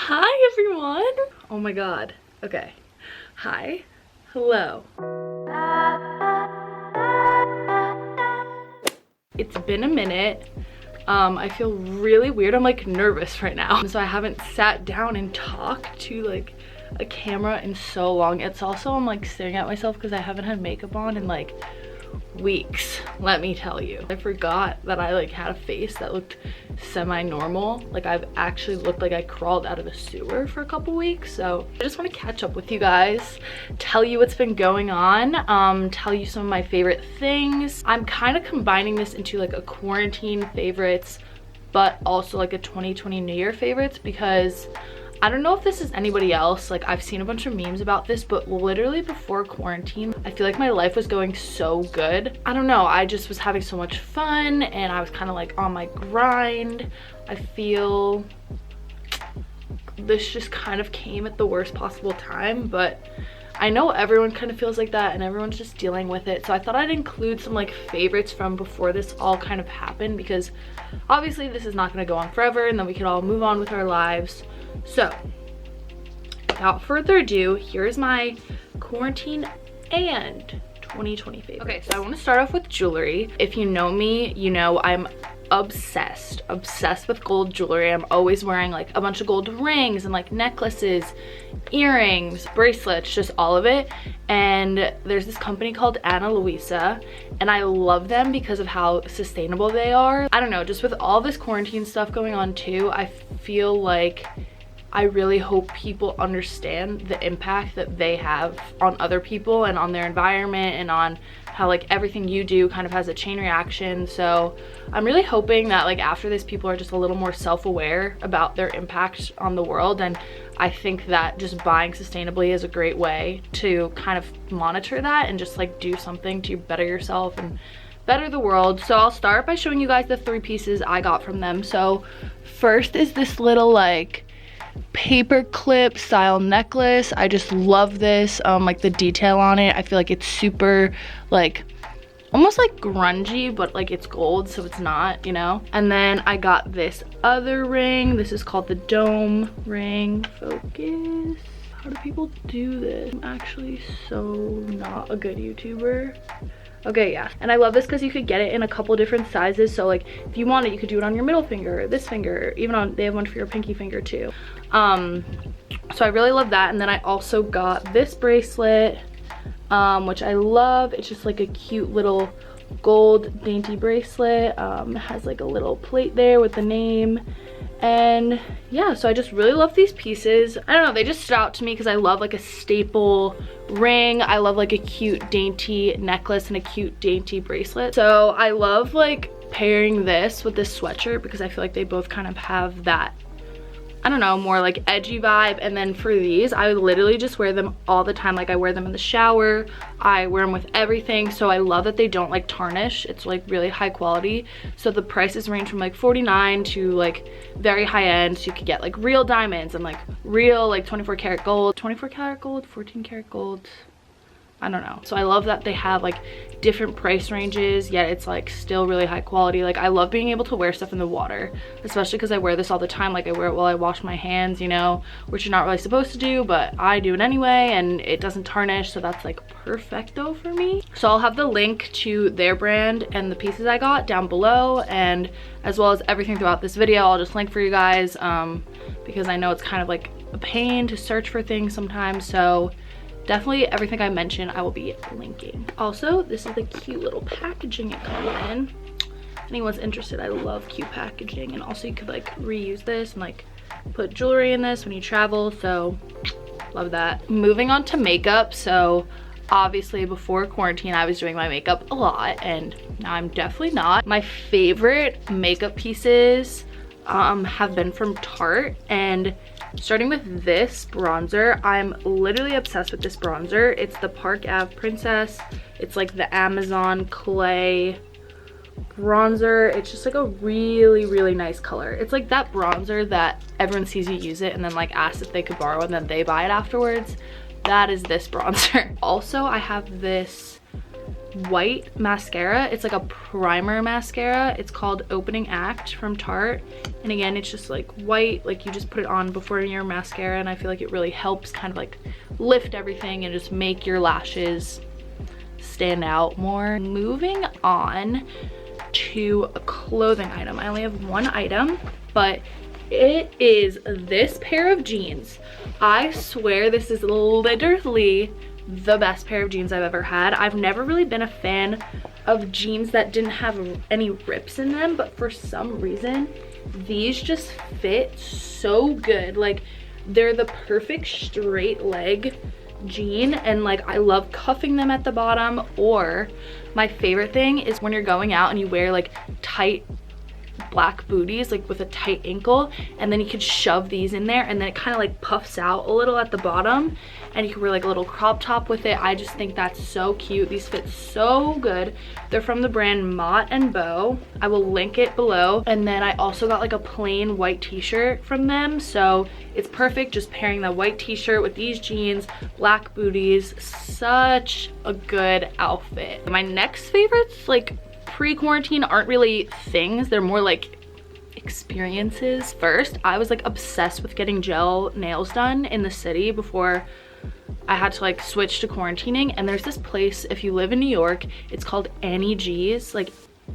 Hi everyone. Oh my god. Okay. Hi. Hello. It's been a minute. I feel really weird. I'm like nervous right now. So I haven't sat down and talked to like a camera in so long. It's also I'm like staring at myself because I haven't had makeup on in like weeks, let me tell you. I forgot that I like had a face that looked semi-normal. Like I've actually looked like I crawled out of the sewer for a couple weeks. So I just want to catch up with you guys, tell you what's been going on, tell you some of my favorite things. I'm kind of combining this into like a quarantine favorites but also like a 2020 New Year favorites, because I don't know if this is anybody else, like I've seen a bunch of memes about this, but literally before quarantine, I feel like my life was going so good. I don't know, I just was having so much fun and I was kind of like on my grind. I feel this just kind of came at the worst possible time, but I know everyone kind of feels like that and everyone's just dealing with it. So I thought I'd include some like favorites from before this all kind of happened, because obviously this is not going to go on forever and then we can all move on with our lives. So without further ado, here's my quarantine and 2020 favorite. Okay, so I want to start off with jewelry. If you know me, you know I'm obsessed with gold jewelry. I'm always wearing like a bunch of gold rings and like necklaces, earrings, bracelets, just all of it. And there's this company called Ana Luisa and I love them because of how sustainable they are. I don't know, just with all this quarantine stuff going on too, I feel like I really hope people understand the impact that they have on other people and on their environment and on how like everything you do kind of has a chain reaction. So I'm really hoping that like after this, people are just a little more self-aware about their impact on the world. And I think that just buying sustainably is a great way to kind of monitor that and just like do something to better yourself and better the world. So I'll start by showing you guys the 3 pieces I got from them. So first is this little like paper clip style necklace. I just love this, like the detail on it. I feel like it's super like almost like grungy, but like it's gold, so it's not, you know. And then I got this other ring. This is called the dome ring. Focus. How do people do this? I'm actually so not a good YouTuber. Okay, yeah, and I love this because you could get it in a couple different sizes. So like if you want it, you could do it on your middle finger, this finger, even on, they have one for your pinky finger too. So I really love that. And then I also got this bracelet, which I love. It's just like a cute little gold dainty bracelet. It has like a little plate there with the name. And yeah, so I just really love these pieces. I don't know, they just stood out to me because I love like a staple ring. I love like a cute dainty necklace and a cute dainty bracelet. So I love like pairing this with this sweatshirt because I feel like they both kind of have that, I don't know, more like edgy vibe. And then for these, I literally just wear them all the time. Like I wear them in the shower, I wear them with everything. So I love that they don't like tarnish. It's like really high quality. So the prices range from like $49 to like very high end. So you could get like real diamonds and like real like 24 karat gold, 14 karat gold. I don't know. So I love that they have like different price ranges, yet it's like still really high quality. Like I love being able to wear stuff in the water, especially because I wear this all the time. Like I wear it while I wash my hands, you know, which you're not really supposed to do, but I do it anyway and it doesn't tarnish. So that's like perfecto for me. So I'll have the link to their brand and the pieces I got down below, and as well as everything throughout this video, I'll just link for you guys, because I know it's kind of like a pain to search for things sometimes. So definitely everything I mentioned I will be linking. Also, this is the cute little packaging it comes in. If anyone's interested, I love cute packaging. And also you could like reuse this and like put jewelry in this when you travel, so love that. Moving on to makeup. So obviously before quarantine I was doing my makeup a lot and now I'm definitely not. My favorite makeup pieces have been from Tarte, and starting with this bronzer, I'm literally obsessed with this bronzer. It's the Park Ave Princess. It's like the Amazon clay bronzer. It's just like a really nice color. It's like that bronzer that everyone sees you use it and then like asks if they could borrow and then they buy it afterwards. That is this bronzer. Also, I have this white mascara. It's like a primer mascara. It's called Opening Act from Tarte. And again, it's just like white, like you just put it on before your mascara, and I feel like it really helps kind of like lift everything and just make your lashes stand out more. Moving on to a clothing item. I only have one item, but it is this pair of jeans. I swear this is literally the best pair of jeans I've ever had. I've never really been a fan of jeans that didn't have any rips in them, but for some reason these just fit so good. Like, they're the perfect straight leg jean, and like I love cuffing them at the bottom. Or my favorite thing is when you're going out and you wear like tight black booties, like with a tight ankle, and then you could shove these in there, and then it kind of like puffs out a little at the bottom, and you can wear like a little crop top with it. I just think that's so cute. These fit so good. They're from the brand Mott and Bow. I will link it below. And then I also got like a plain white t-shirt from them, so it's perfect just pairing the white t-shirt with these jeans, black booties. Such a good outfit. My next favorites, like pre-quarantine, aren't really things, they're more like experiences. First, I was like obsessed with getting gel nails done in the city before I had to like switch to quarantining. And there's this place, if you live in New York, it's called Annie G's, like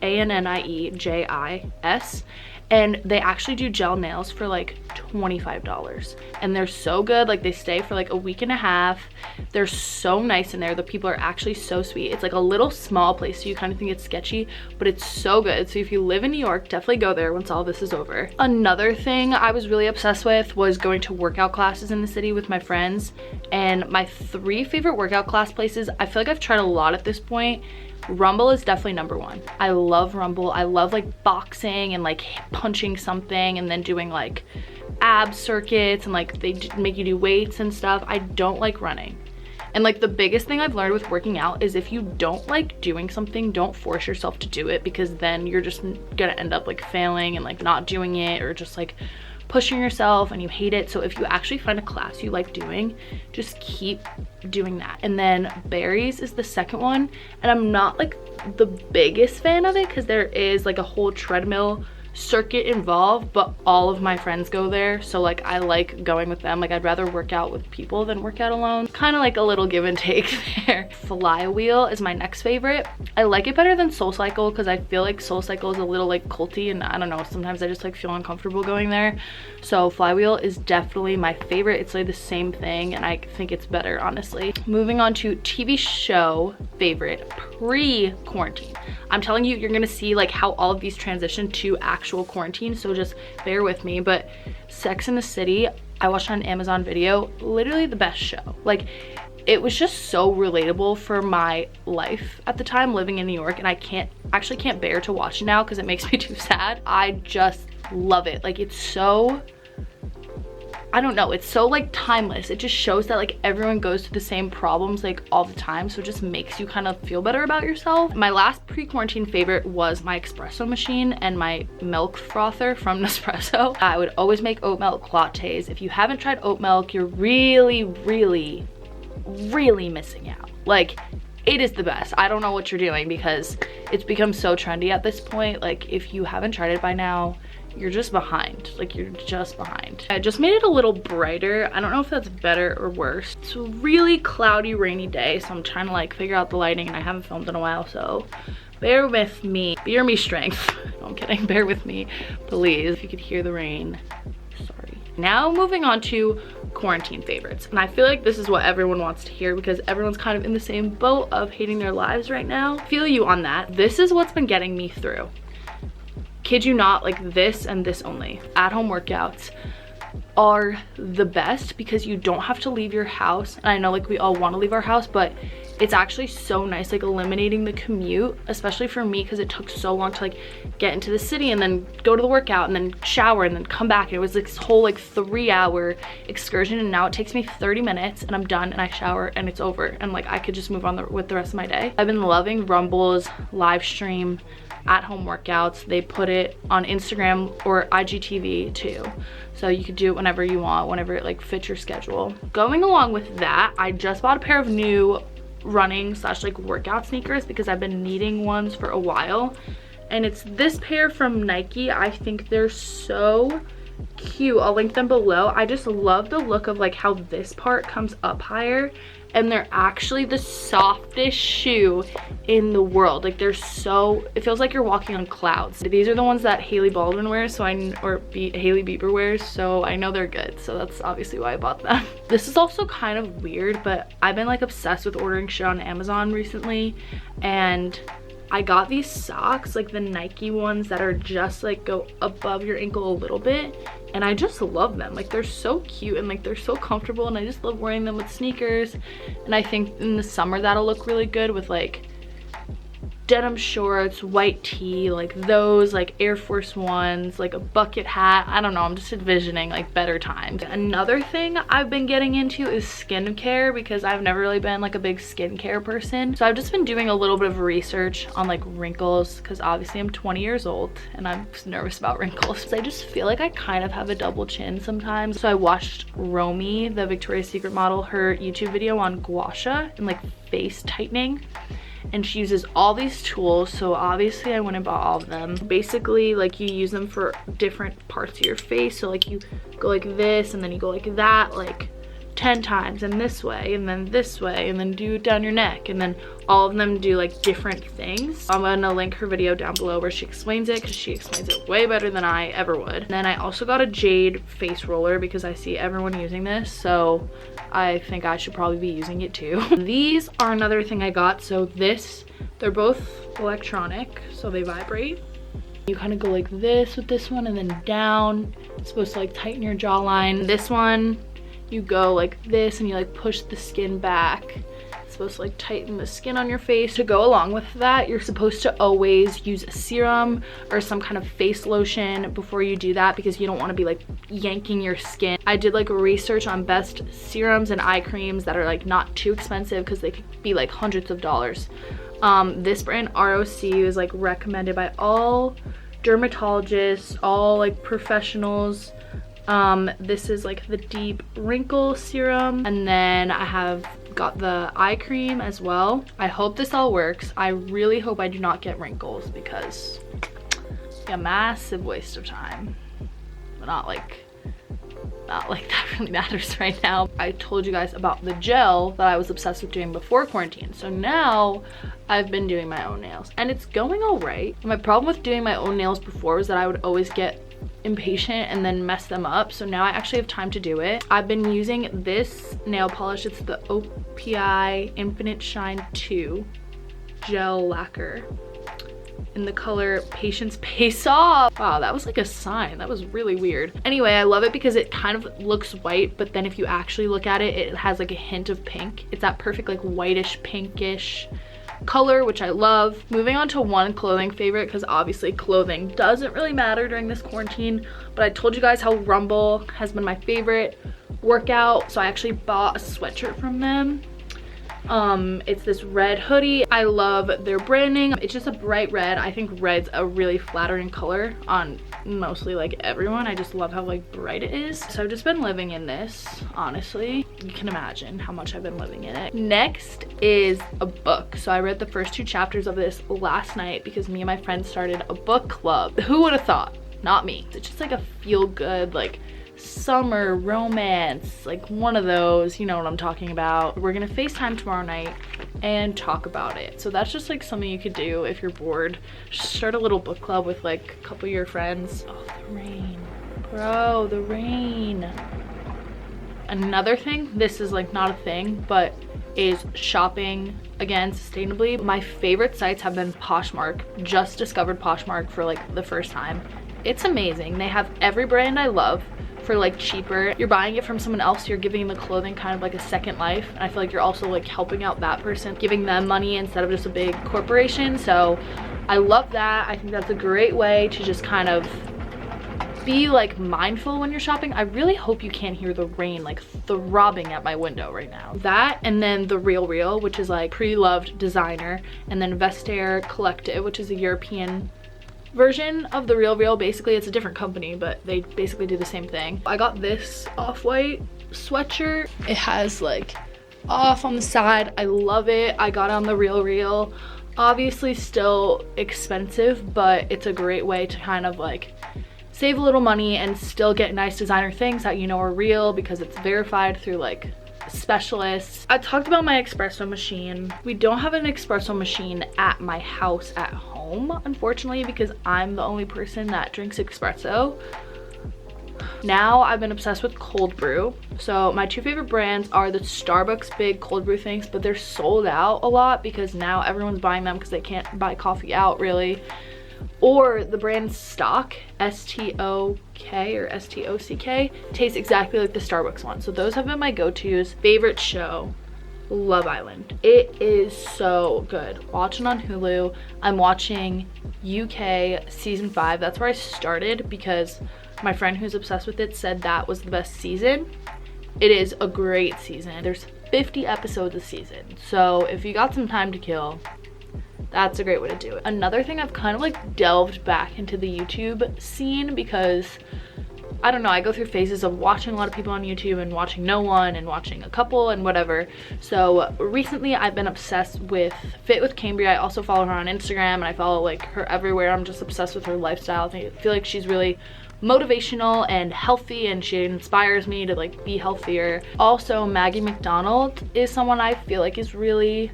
ANNIEJIS, and they actually do gel nails for like $25, and they're so good. Like, they stay for like a week and a half. They're so nice in there. The people are actually so sweet. It's like a little small place, so you kind of think it's sketchy, but it's so good. So if you live in New York, definitely go there once all this is over. Another thing I was really obsessed with was going to workout classes in the city with my friends, and my 3 favorite workout class places, I feel like I've tried a lot at this point. Rumble is definitely number 1. I love Rumble. I love like boxing and like punching something and then doing like ab circuits, and like they make you do weights and stuff. I don't like running. And like the biggest thing I've learned with working out is if you don't like doing something, don't force yourself to do it, because then you're just gonna end up like failing and like not doing it, or just like pushing yourself and you hate it. So if you actually find a class you like doing, just keep doing that. And then Barry's is the second one, and I'm not like the biggest fan of it because there is like a whole treadmill circuit involved, but all of my friends go there, so like I like going with them. Like, I'd rather work out with people than work out alone. Kind of like a little give and take there. Flywheel is my next favorite. I like it better than SoulCycle because I feel like SoulCycle is a little like culty, and I don't know, sometimes I just like feel uncomfortable going there. So Flywheel is definitely my favorite. It's like the same thing, and I think it's better, honestly. Moving on to TV show favorite pre-quarantine. I'm telling you, you're gonna see like how all of these transition to actual quarantine, so just bear with me. But Sex and the City, I watched on Amazon Video, literally the best show. Like, it was just so relatable for my life at the time living in New York, and I actually can't bear to watch it now because it makes me too sad. I just love it. Like, it's so, I don't know, it's so like timeless. It just shows that like everyone goes through the same problems like all the time, so it just makes you kind of feel better about yourself. My last pre-quarantine favorite was my espresso machine and my milk frother from Nespresso. I would always make oat milk lattes. If you haven't tried oat milk, you're really missing out. Like, it is the best. I don't know what you're doing because it's become so trendy at this point. Like, if you haven't tried it by now, you're just behind. Like, you're just behind. I just made it a little brighter. I don't know if that's better or worse. It's a really cloudy, rainy day, so I'm trying to like figure out the lighting, and I haven't filmed in a while, so bear with me. Bear me strength. No, I'm kidding. Bear with me, please. If you could hear the rain, sorry. Now moving on to quarantine favorites, and I feel like this is what everyone wants to hear because everyone's kind of in the same boat of hating their lives right now. Feel you on that. This is what's been getting me through. Kid you not, like this and this only. At-home workouts are the best because you don't have to leave your house. And I know like we all want to leave our house, but it's actually so nice, like eliminating the commute, especially for me because it took so long to like get into the city and then go to the workout and then shower and then come back. And it was like this whole like 3-hour excursion, and now it takes me 30 minutes and I'm done and I shower and it's over, and like I could just move on with the rest of my day. I've been loving Rumble's live stream at-home workouts. They put it on Instagram or IGTV too, so you could do it whenever you want, whenever it like fits your schedule. Going along with that, I just bought a pair of new running slash like workout sneakers because I've been needing ones for a while. And it's this pair from Nike. I think they're so cute. I'll link them below. I just love the look of like how this part comes up higher, and they're actually the softest shoe in the world. Like they're so, it feels like you're walking on clouds. These are the ones that Hailey Baldwin wears, so Hailey Bieber wears, so I know they're good. So that's obviously why I bought them. This is also kind of weird, but I've been like obsessed with ordering shit on Amazon recently, and I got these socks, like the Nike ones that are just like go above your ankle a little bit, and I just love them. Like they're so cute and like they're so comfortable, and I just love wearing them with sneakers. And I think in the summer that'll look really good with like denim shorts, white tee, like those, like Air Force Ones, like a bucket hat. I don't know, I'm just envisioning like better times. Another thing I've been getting into is skincare, because I've never really been like a big skincare person. So I've just been doing a little bit of research on like wrinkles, because obviously I'm 20 years old and I'm nervous about wrinkles. So I just feel like I kind of have a double chin sometimes. So I watched Romy, the Victoria's Secret model, her YouTube video on gua sha and like face tightening, and she uses all these tools. So obviously I went and bought all of them. Basically, like you use them for different parts of your face. So like you go like this, and then you go like that, like 10 times, and this way, and then this way, and then do it down your neck, and then all of them do like different things. I'm gonna link her video down below where she explains it, because she explains it way better than I ever would. And then I also got a Jade face roller because I see everyone using this, so I think I should probably be using it too. These are another thing I got. So they're both electronic, so they vibrate. You kind of go like this with this one, and then down. It's supposed to like tighten your jawline. This one, you go like this and you like push the skin back. It's supposed to like tighten the skin on your face. To go along with that, you're supposed to always use a serum or some kind of face lotion before you do that, because you don't want to be like yanking your skin. I did like research on best serums and eye creams that are like not too expensive, because they could be like hundreds of dollars. This brand ROC is like recommended by all dermatologists, all like professionals. This is like the deep wrinkle serum, and then I have got the eye cream as well. I hope this all works. I really hope I do not get wrinkles, because it's a massive waste of time, but not like that really matters right now. I told you guys about the gel that I was obsessed with doing before quarantine, so now I've been doing my own nails, and it's going all right. My problem with doing my own nails before was that I would always get impatient and then mess them up, so now I actually have time to do it. I've been using this nail polish. It's the OPI Infinite Shine 2 gel lacquer in the color Patience Pays Off. Wow, that was like a sign. That was really weird. Anyway, I love it because it kind of looks white, but then if you actually look at it, it has like a hint of pink. It's that perfect like whitish pinkish color, which I love. Moving on to one clothing favorite, because obviously clothing doesn't really matter during this quarantine, but I told you guys how Rumble has been my favorite workout, so I actually bought a sweatshirt from them. It's this red hoodie. I love their branding. It's just a bright red. I think red's a really flattering color on mostly like everyone. I just love how like bright it is. So I've just been living in this, honestly. You can imagine how much I've been living in it. Next is a book. So I read the first 2 chapters of this last night because me and my friends started a book club. Who would have thought? Not me. It's just like a feel-good, like summer romance, like one of those, you know what I'm talking about. We're gonna FaceTime tomorrow night and talk about it. So that's just like something you could do if you're bored. Just start a little book club with like a couple of your friends. Oh, the rain. Bro, the rain. Another thing, this is like not a thing, but is shopping again sustainably. My favorite sites have been Poshmark. Just discovered Poshmark for like the first time. It's amazing. They have every brand I love for like cheaper. You're buying it from someone else, you're giving the clothing kind of like a second life, and I feel like you're also like helping out that person, giving them money instead of just a big corporation. So I love that. I think that's a great way to just kind of be like mindful when you're shopping. I really hope you can't hear the rain like throbbing at my window right now. That, and then the Real, which is like pre-loved designer, and then Vestiaire Collective, which is a European version of the Real. Basically it's a different company, but they basically do the same thing. I got this off-white sweatshirt. It has like off on the side. I love it. I got it on the Real. Obviously still expensive, but it's a great way to kind of like save a little money and still get nice designer things that you know are real because it's verified through like specialists. I talked about my espresso machine. We don't have an espresso machine at my house at home, unfortunately, because I'm the only person that drinks espresso. Now I've been obsessed with cold brew. So my two favorite brands are the Starbucks big cold brew things, but they're sold out a lot because now everyone's buying them because they can't buy coffee out really. Or the brand Stock, S-T-O-K or S-T-O-C-K, tastes exactly like the Starbucks one. So those have been my go-tos. Favorite show, Love Island. It is so good. Watching on Hulu. I'm watching UK season 5. That's where I started because my friend who's obsessed with it said that was the best season. It is a great season. There's 50 episodes a season. So if you got some time to kill, that's a great way to do it. Another thing, I've kind of like delved back into the YouTube scene because I don't know, I go through phases of watching a lot of people on YouTube and watching no one and watching a couple and whatever. So recently I've been obsessed with Fit with Cambria. I also follow her on Instagram and I follow like her everywhere. I'm just obsessed with her lifestyle. I feel like she's really motivational and healthy and she inspires me to like be healthier. Also, Maggie McDonald is someone I feel like is really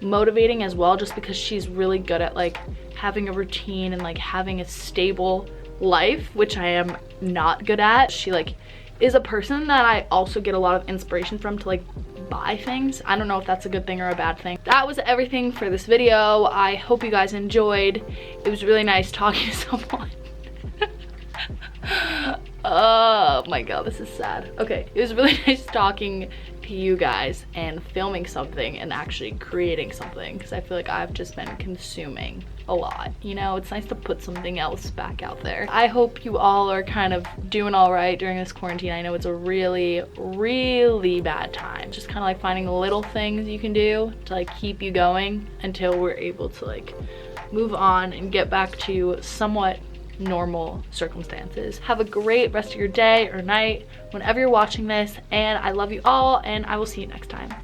motivating as well, just because she's really good at like having a routine and like having a stable life, which I am not good at. She like is a person that I also get a lot of inspiration from to like buy things. I don't know if that's a good thing or a bad thing. That was everything for this video. I hope you guys enjoyed. It was really nice talking to someone. Oh my god, this is sad. Okay, it was really nice talking to you guys and filming something and actually creating something, because I feel like I've just been consuming a lot, you know. It's nice to put something else back out there. I hope you all are kind of doing all right during this quarantine. I know it's a really bad time. Just kind of like finding little things you can do to like keep you going until we're able to like move on and get back to somewhat normal circumstances. Have a great rest of your day or night whenever you're watching this, and I love you all, and I will see you next time.